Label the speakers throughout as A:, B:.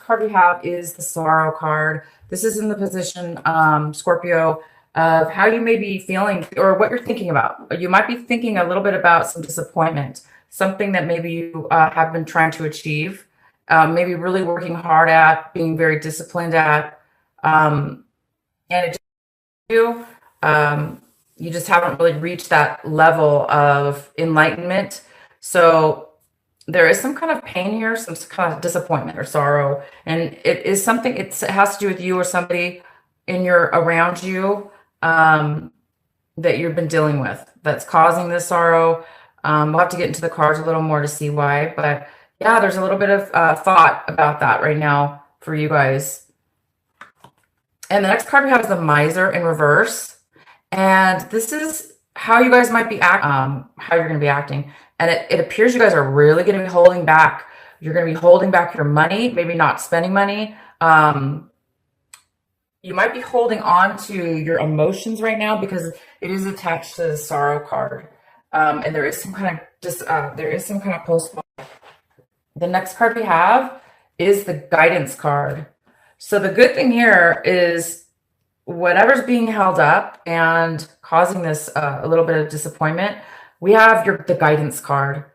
A: card we have is the Sorrow card. This is in the position, Scorpio, of how you may be feeling or what you're thinking about. You might be thinking a little bit about some disappointment, something that maybe you have been trying to achieve, maybe really working hard at, being very disciplined at, and it just you. You just haven't really reached that level of enlightenment. So there is some kind of pain here, some kind of disappointment or sorrow, and it is something. It has to do with you or somebody in your around you that you've been dealing with that's causing this sorrow. We'll have to get into the cards a little more to see why, but yeah, there's a little bit of thought about that right now for you guys. And the next card we have is the Miser in reverse. And this is how you guys might be how you're going to be acting. And it appears you guys are really going to be holding back. You're going to be holding back your money, maybe not spending money. You might be holding on to your emotions right now because it is attached to the Sorrow card. And there is some kind of postponement. The next card we have is the Guidance card. So the good thing here is whatever's being held up and causing this a little bit of disappointment, we have the Guidance card.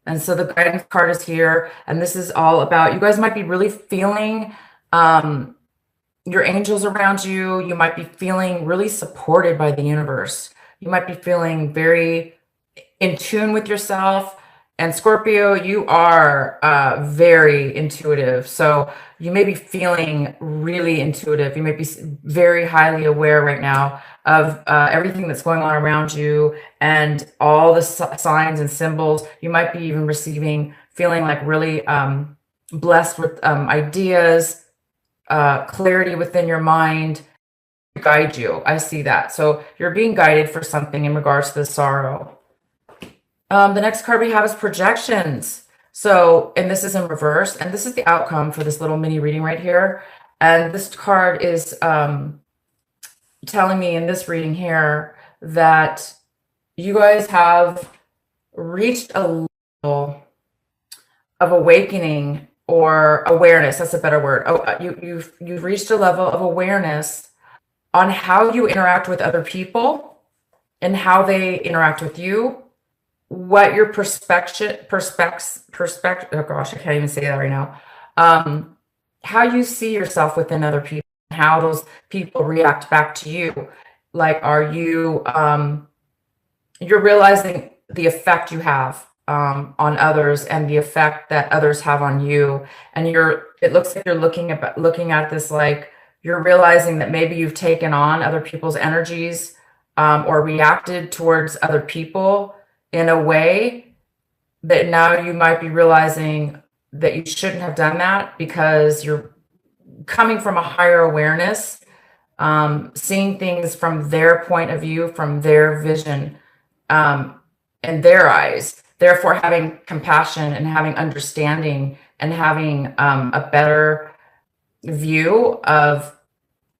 A: And so the Guidance card is here, and this is all about, you guys might be really feeling your angels around you. You might be feeling really supported by the universe. You might be feeling very in tune with yourself. And Scorpio, you are very intuitive. So you may be feeling really intuitive. You may be very highly aware right now of everything that's going on around you and all the signs and symbols. You might be even feeling like really blessed with ideas, clarity within your mind, guide you. I see that. So you're being guided for something in regards to the sorrow. The next card we have is Projections. So, and this is in reverse, and this is the outcome for this little mini reading right here. And this card is telling me in this reading here that you guys have reached a level of awakening or awareness. That's a better word. Oh, you've reached a level of awareness on how you interact with other people and how they interact with you. What your perspective, oh gosh, I can't even say that right now. How you see yourself within other people, how those people react back to you. Like, are you, you're realizing the effect you have on others and the effect that others have on you. And it looks like you're looking at this, like you're realizing that maybe you've taken on other people's energies or reacted towards other people in a way that now you might be realizing that you shouldn't have done that because you're coming from a higher awareness, seeing things from their point of view, from their vision, and their eyes, therefore having compassion and having understanding and having a better view of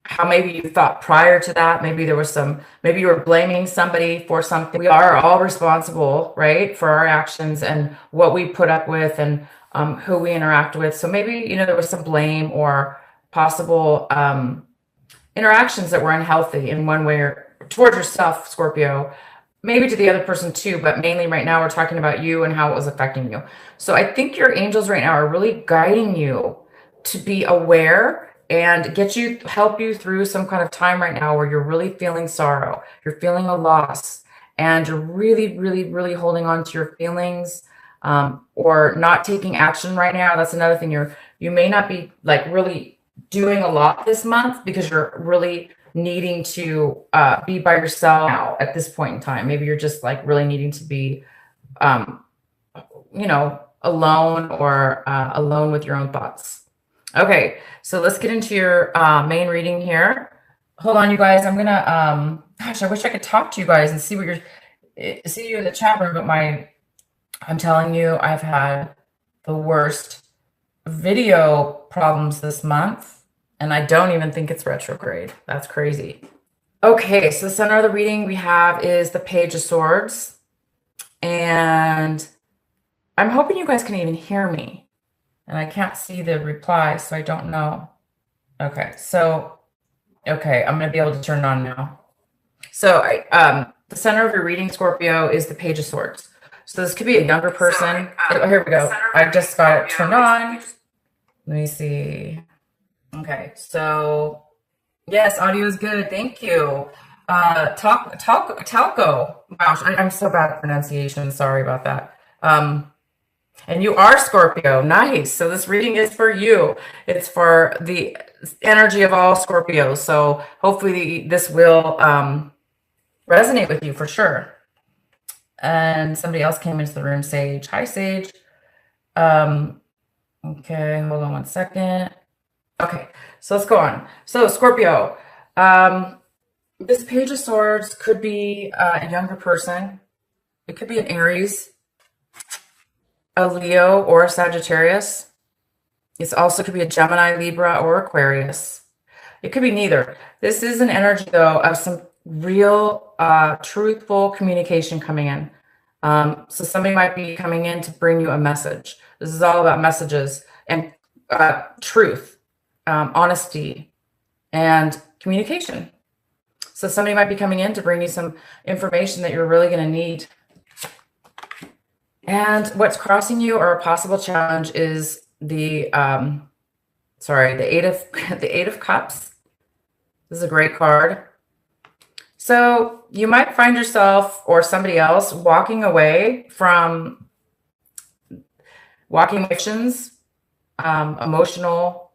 A: how maybe you thought prior to that. Maybe you were blaming somebody for something. We are all responsible, right, for our actions and what we put up with and who we interact with. So maybe, there was some blame or possible interactions that were unhealthy in one way or towards yourself, Scorpio, maybe to the other person too, but mainly right now we're talking about you and how it was affecting you. So I think your angels right now are really guiding you to be aware and help you through some kind of time right now where you're really feeling sorrow, you're feeling a loss, and you're really, really, really holding on to your feelings or not taking action right now. That's another thing. You may not be like really doing a lot this month because you're really needing to be by yourself now at this point in time. Maybe you're just like really needing to be, alone or alone with your own thoughts. Okay, so let's get into your main reading here. Hold on, you guys. I'm gonna gosh, I wish I could talk to you guys and see you in the chat room, but I'm telling you, I've had the worst video problems this month, and I don't even think it's retrograde. That's crazy. Okay, so the center of the reading we have is the Page of Swords, and I'm hoping you guys can even hear me. And I can't see the reply, so I don't know. Okay, so, okay, I'm going to be able to turn it on now. So the center of your reading, Scorpio, is the Page of Swords. So this could be a younger person. Oh, here we go. I just got it turned on. Let me see. Okay, so yes, audio is good. Thank you. Talco. Gosh, I'm so bad at pronunciation. Sorry about that. And you are Scorpio. Nice. So this reading is for you. It's for the energy of all Scorpios. So hopefully this will resonate with you for sure. And somebody else came into the room, Sage. Hi, Sage. Okay, hold on one second. Okay, so let's go on. So Scorpio, this Page of Swords could be a younger person. It could be an Aries, a Leo, or a Sagittarius. It also could be a Gemini, Libra, or Aquarius. It could be neither. This is an energy, though, of some real truthful communication coming in. So somebody might be coming in to bring you a message. This is all about messages and truth, honesty, and communication. So somebody might be coming in to bring you some information that you're really going to need. And what's crossing you or a possible challenge is the the Eight of Cups. This is a great card. So you might find yourself or somebody else walking away from emotions, emotional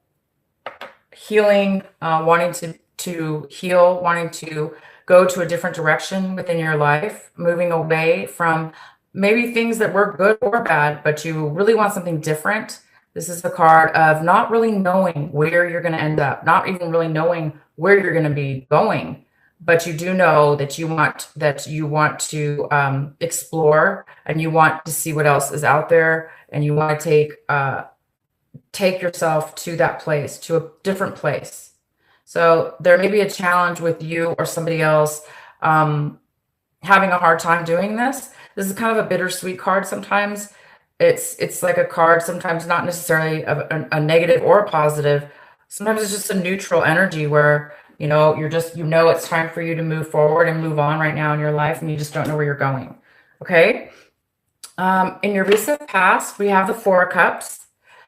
A: healing, wanting to heal, wanting to go to a different direction within your life, moving away from maybe things that were good or bad, but you really want something different. This is the card of not really knowing where you're going to end up, not even really knowing where you're going to be going, but you do know that you want to explore, and you want to see what else is out there, and you want to take yourself to that place, to a different place. So there may be a challenge with you or somebody else having a hard time doing this. This is kind of a bittersweet card sometimes. It's like a card, sometimes not necessarily a negative or a positive. Sometimes it's just a neutral energy where, it's time for you to move forward and move on right now in your life, and you just don't know where you're going. Okay. In your recent past, we have the Four of Cups.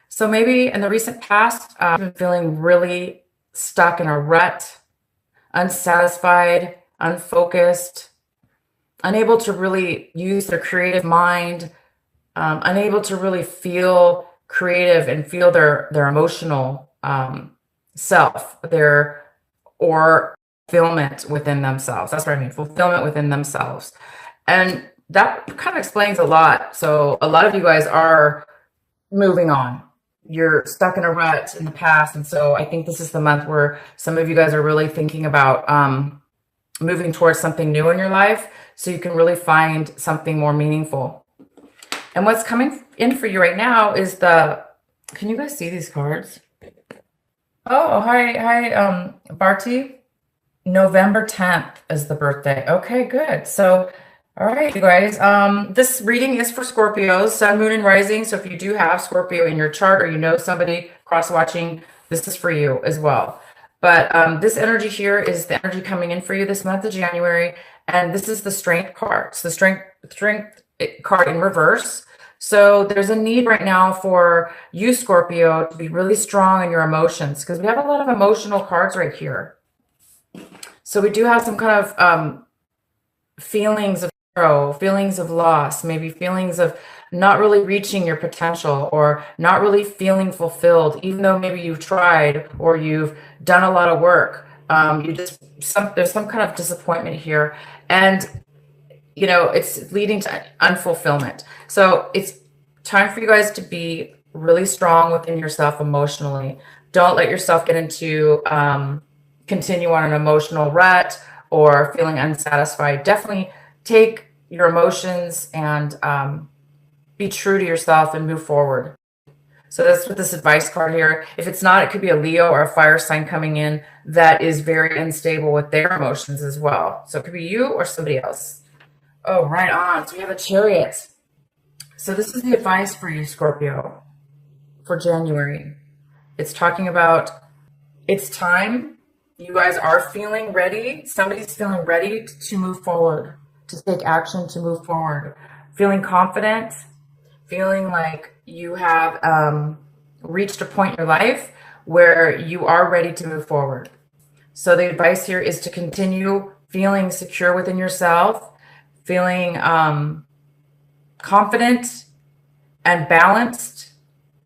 A: So maybe in the recent past, you've been feeling really stuck in a rut, unsatisfied, unfocused, unable to really use their creative mind, unable to really feel creative and feel their emotional self, or fulfillment within themselves. That's what I mean, fulfillment within themselves. And that kind of explains a lot. So a lot of you guys are moving on. You're stuck in a rut in the past. And so I think this is the month where some of you guys are really thinking about moving towards something new in your life, so you can really find something more meaningful. And what's coming in for you right now is can you guys see these cards? Oh, hi, Barty. November 10th is the birthday. Okay, good. So, all right, you guys. This reading is for Scorpios, Sun, Moon, and Rising. So if you do have Scorpio in your chart, or you know somebody cross-watching, this is for you as well. But this energy here is the energy coming in for you this month of January. And this is the Strength card. It's the strength card in reverse. So there's a need right now for you, Scorpio, to be really strong in your emotions, because we have a lot of emotional cards right here. So we do have some kind of feelings of sorrow, feelings of loss, maybe feelings of not really reaching your potential, or not really feeling fulfilled, even though maybe you've tried or you've done a lot of work. There's some kind of disappointment here, and it's leading to unfulfillment. So it's time for you guys to be really strong within yourself emotionally. Don't let yourself get into continue on an emotional rut or feeling unsatisfied. Definitely take your emotions and be true to yourself and move forward. So that's what this advice card here. If it's not, it could be a Leo or a fire sign coming in that is very unstable with their emotions as well. So it could be you or somebody else. Oh, right on. So we have a Chariot. So this is the advice for you, Scorpio. for January. It's talking about it's time. You guys are feeling ready. Somebody's feeling ready to move forward, to take action, to move forward. Feeling confident, feeling like you have reached a point in your life where you are ready to move forward. So the advice here is to continue feeling secure within yourself, feeling confident and balanced,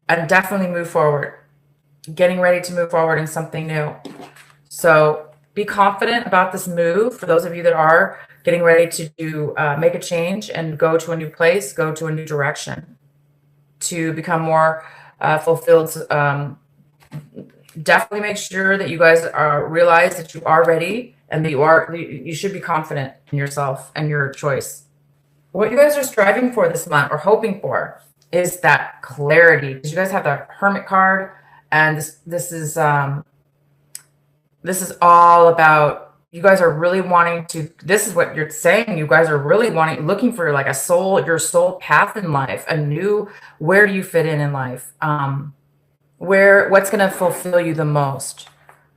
A: and definitely move forward, getting ready to move forward in something new. So be confident about this move. For those of you that are getting ready to make a change and go to a new place, go to a new direction, to become more fulfilled. Definitely make sure that you guys realize that you are ready and that you should be confident in yourself and your choice. What you guys are striving for this month or hoping for is that clarity. Because you guys have the Hermit card, and this is all about you guys are really wanting to. This is what you're saying. You guys are really looking for like your soul path in life, where do you fit in life? What's going to fulfill you the most?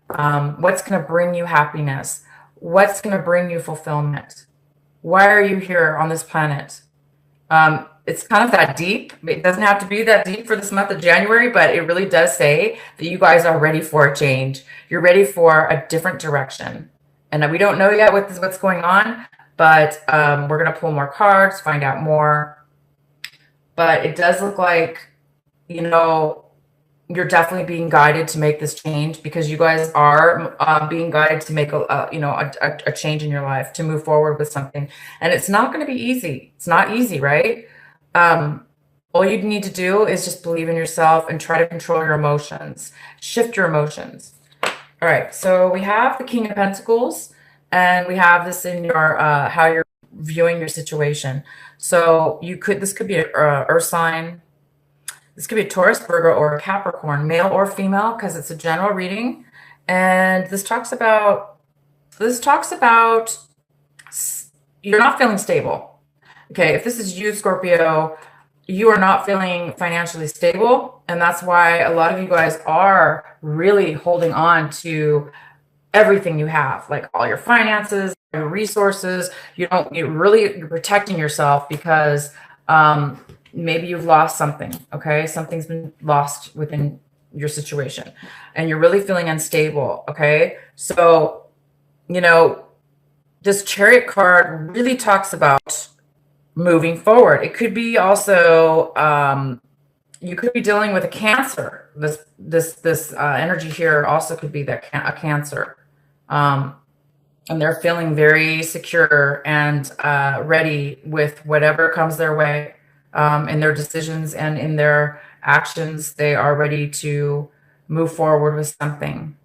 A: What's going to bring you happiness? What's going to bring you fulfillment? Why are you here on this planet? It's kind of that deep. It doesn't have to be that deep for this month of January, but it really does say that you guys are ready for a change. You're ready for a different direction. And we don't know yet what's going on, but we're going to pull more cards, find out more. But it does look like, you're definitely being guided to make this change, because you guys are being guided to make a change in your life, to move forward with something. And it's not going to be easy. It's not easy, right? All you need to do is just believe in yourself and try to control your emotions, shift your emotions. All right. So we have the King of Pentacles, and we have this in your how you're viewing your situation. So this could be an earth sign. This could be a Taurus, Virgo, or a Capricorn, male or female, because it's a general reading. And this talks about you're not feeling stable. Okay, if this is you, Scorpio, you are not feeling financially stable. And that's why a lot of you guys are really holding on to everything you have, like all your finances, your resources. You're protecting yourself because maybe you've lost something, okay? Something's been lost within your situation and you're really feeling unstable, okay? So, this Chariot card really talks about moving forward. It could be also, you could be dealing with a Cancer. This energy here also could be a Cancer. And they're feeling very secure and ready with whatever comes their way. In their decisions and in their actions, they are ready to move forward with something.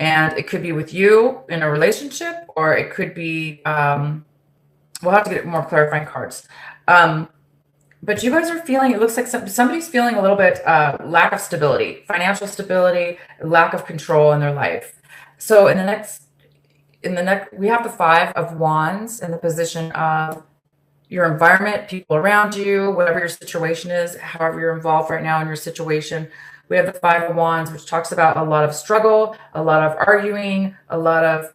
A: And it could be with you in a relationship, or it could be, we'll have to get more clarifying cards. But you guys are feeling, it looks like somebody's feeling a little bit lack of stability, financial stability, lack of control in their life. So in the next, we have the Five of Wands in the position of your environment, people around you, whatever your situation is, however you're involved right now in your situation. We have the Five of Wands, which talks about a lot of struggle, a lot of arguing, a lot of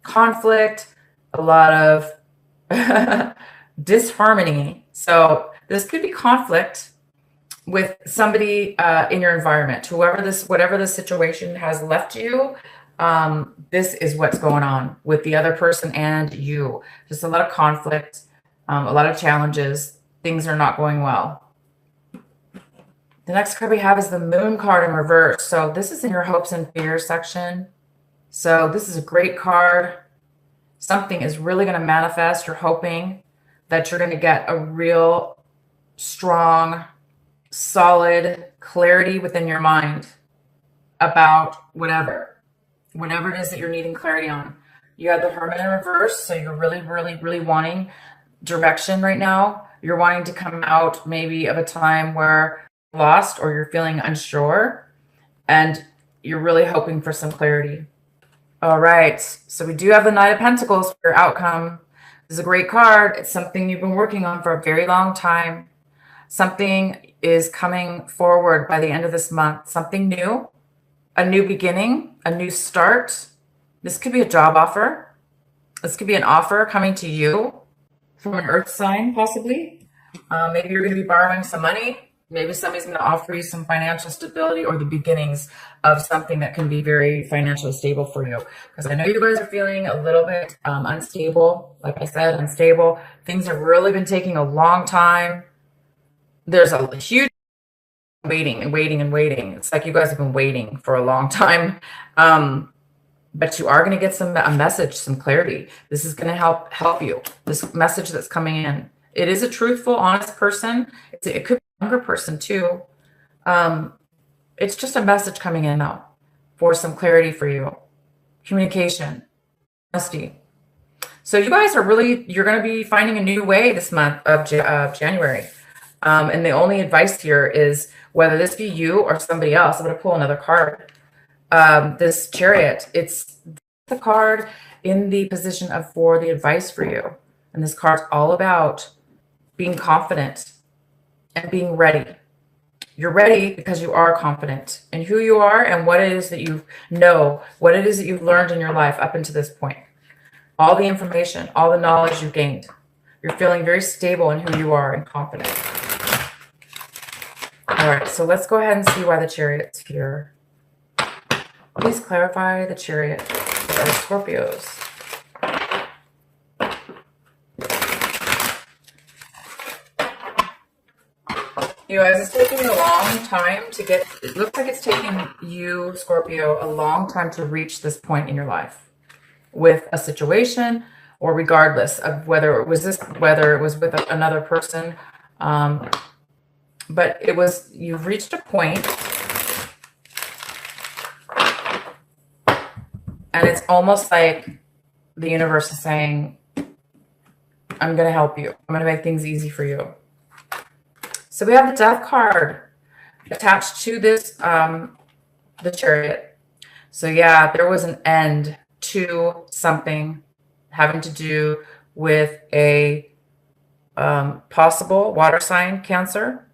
A: conflict, a lot of disharmony. So this could be conflict with somebody in your environment. Whatever this situation has left you, this is what's going on with the other person and you. Just a lot of conflict. A lot of challenges. Things are not going well. The next card we have is the Moon card in reverse. So this is in your hopes and fears section. So this is a great card. Something is really going to manifest. You're hoping that you're going to get a real strong, solid clarity within your mind about whatever it is that you're needing clarity on. You have the Hermit in reverse. So you're really, really, really wanting direction right now. You're wanting to come out maybe of a time where you're lost or you're feeling unsure, and you're really hoping for some clarity. All right, so we do have the Knight of Pentacles for your outcome. This is a great card. It's something you've been working on for a very long time. Something is coming forward by the end of this month. Something new, a new beginning, a new start. This could be a job offer. This could be an offer coming to you from an earth sign, possibly. Maybe you're going to be borrowing some money. Maybe somebody's going to offer you some financial stability or the beginnings of something that can be very financially stable for you. Because I know you guys are feeling a little bit unstable. Like I said, unstable. Things have really been taking a long time. There's a huge waiting and waiting and waiting. It's like you guys have been waiting for a long time. But you are going to get a message, some clarity. This is going to help you. This message that's coming in. It is a truthful, honest person. It could be a younger person too. It's just a message coming in though for some clarity for you. Communication, honesty. So you guys are you're going to be finding a new way this month of January. And the only advice here is whether this be you or somebody else. I'm going to pull another card. This Chariot, it's the card in the position for the advice for you. And this card's all about being confident and being ready. You're ready because you are confident in who you are and what it is that you know, what it is that you've learned in your life up until this point. All the information, all the knowledge you've gained. You're feeling very stable in who you are and confident. All right, so let's go ahead and see why the Chariot's here. Please clarify the Chariot for our Scorpios. You guys, it's taking a long time to get, it looks like it's taking you, Scorpio, a long time to reach this point in your life with a situation, or regardless of whether it was with another person. But you've reached a point, and it's almost like the universe is saying, I'm going to help you. I'm going to make things easy for you. So we have the Death card attached to this, the Chariot. So yeah, there was an end to something having to do with a possible water sign, Cancer.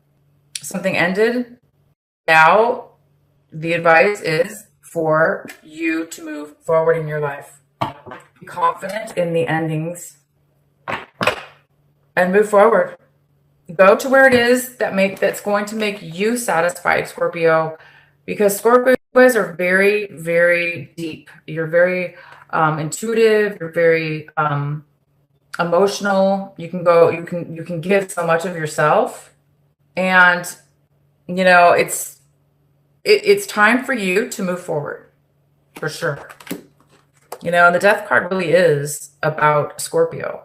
A: Something ended. Now the advice is for you to move forward in your life. Be confident in the endings and move forward. Go to where it is that's going to make you satisfied, Scorpio, because Scorpio, you guys are very, very deep. You're very intuitive. You're very emotional. You can give so much of yourself, and you know it's time for you to move forward, for sure. You know, and the Death card really is about Scorpio.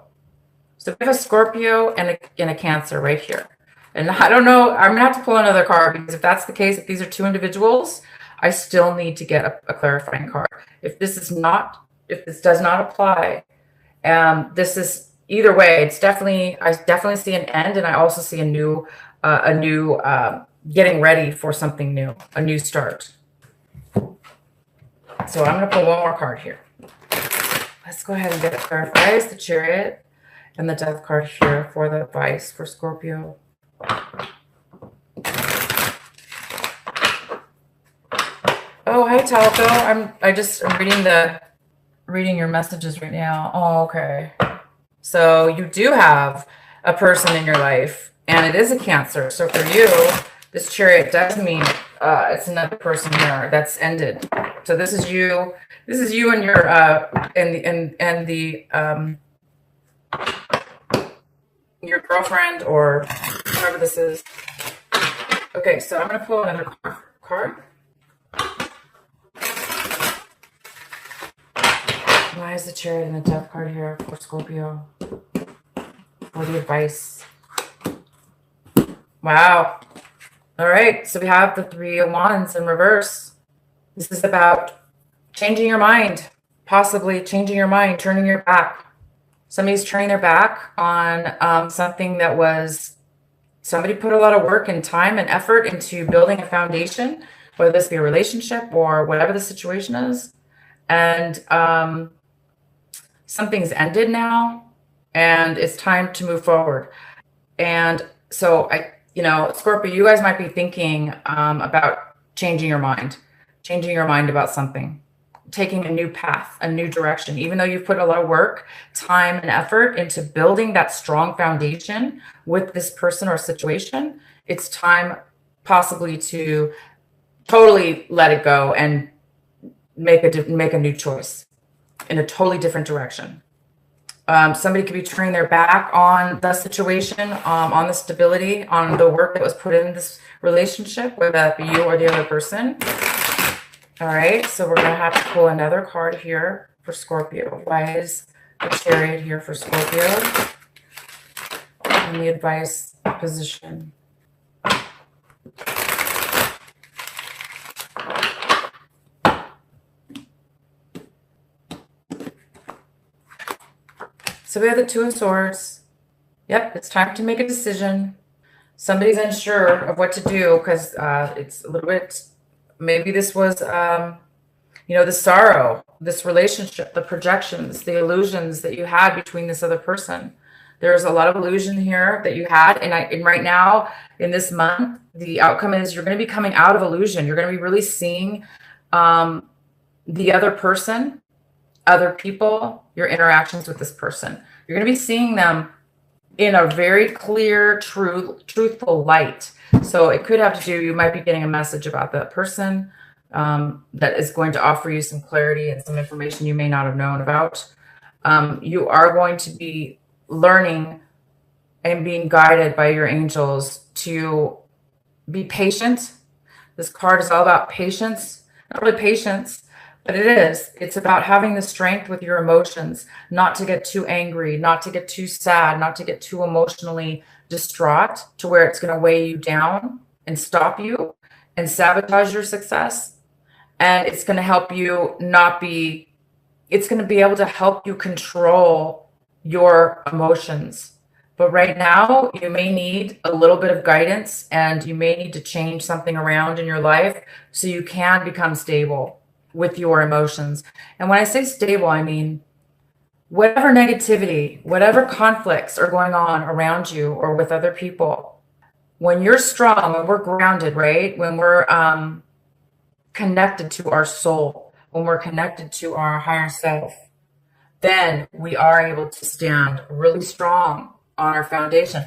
A: So we have a Scorpio and a Cancer right here. And I don't know, I'm going to have to pull another card, because if that's the case, if these are two individuals, I still need to get a clarifying card. If this does not apply, this is either way, I definitely see an end, and I also see a new getting ready for something new, a new start. So I'm going to pull one more card here. Let's go ahead and get it clarified. The Chariot and the Death card here for the advice for Scorpio. Oh, hi Talco. I'm reading your messages right now. Oh, okay. So you do have a person in your life, and it is a Cancer. So for you, this Chariot does mean it's another person here that's ended. So this is you. This is you and your your girlfriend, or whoever this is. Okay, so I'm going to pull another card. Why is the Chariot and the Death card here for Scorpio? For the advice. Wow. All right, so we have the Three of Wands in reverse. This is about changing your mind, possibly changing your mind, turning your back. Somebody's turning their back on something that somebody put a lot of work and time and effort into building a foundation, whether this be a relationship or whatever the situation is. And something's ended now, and it's time to move forward. And so you know, Scorpio, you guys might be thinking about changing your mind about something, taking a new path, a new direction. Even though you've put a lot of work, time, and effort into building that strong foundation with this person or situation, it's time possibly to totally let it go and make a new choice in a totally different direction. Somebody could be turning their back on the situation, on the stability, on the work that was put in this relationship, whether that be you or the other person. All right, so we're going to have to pull another card here for Scorpio. Why is the Chariot here for Scorpio? And the advice position. So we have the Two of Swords. Yep, it's time to make a decision. Somebody's unsure of what to do because it's a little bit, maybe this was, you know, the sorrow, this relationship, the projections, the illusions that you had between this other person. There's a lot of illusion here that you had. And right now, in this month, the outcome is you're going to be coming out of illusion. You're going to be really seeing the other person, other people, your interactions with this person. You're going to be seeing them in a very clear, truthful light. So it could have to do, you might be getting a message about that person that is going to offer you some clarity and some information you may not have known about. You are going to be learning and being guided by your angels to be patient. This card is all about patience. Not really patience, but it is. It's about having the strength with your emotions, not to get too angry, not to get too sad, not to get too emotionally distraught to where it's going to weigh you down and stop you and sabotage your success. And it's going to help you it's going to be able to help you control your emotions. But right now, you may need a little bit of guidance and you may need to change something around in your life so you can become stable with your emotions. And when I say stable, I mean whatever negativity, whatever conflicts are going on around you or with other people, when you're strong, when we're grounded, right? When we're connected to our soul, when we're connected to our higher self, then we are able to stand really strong on our foundation.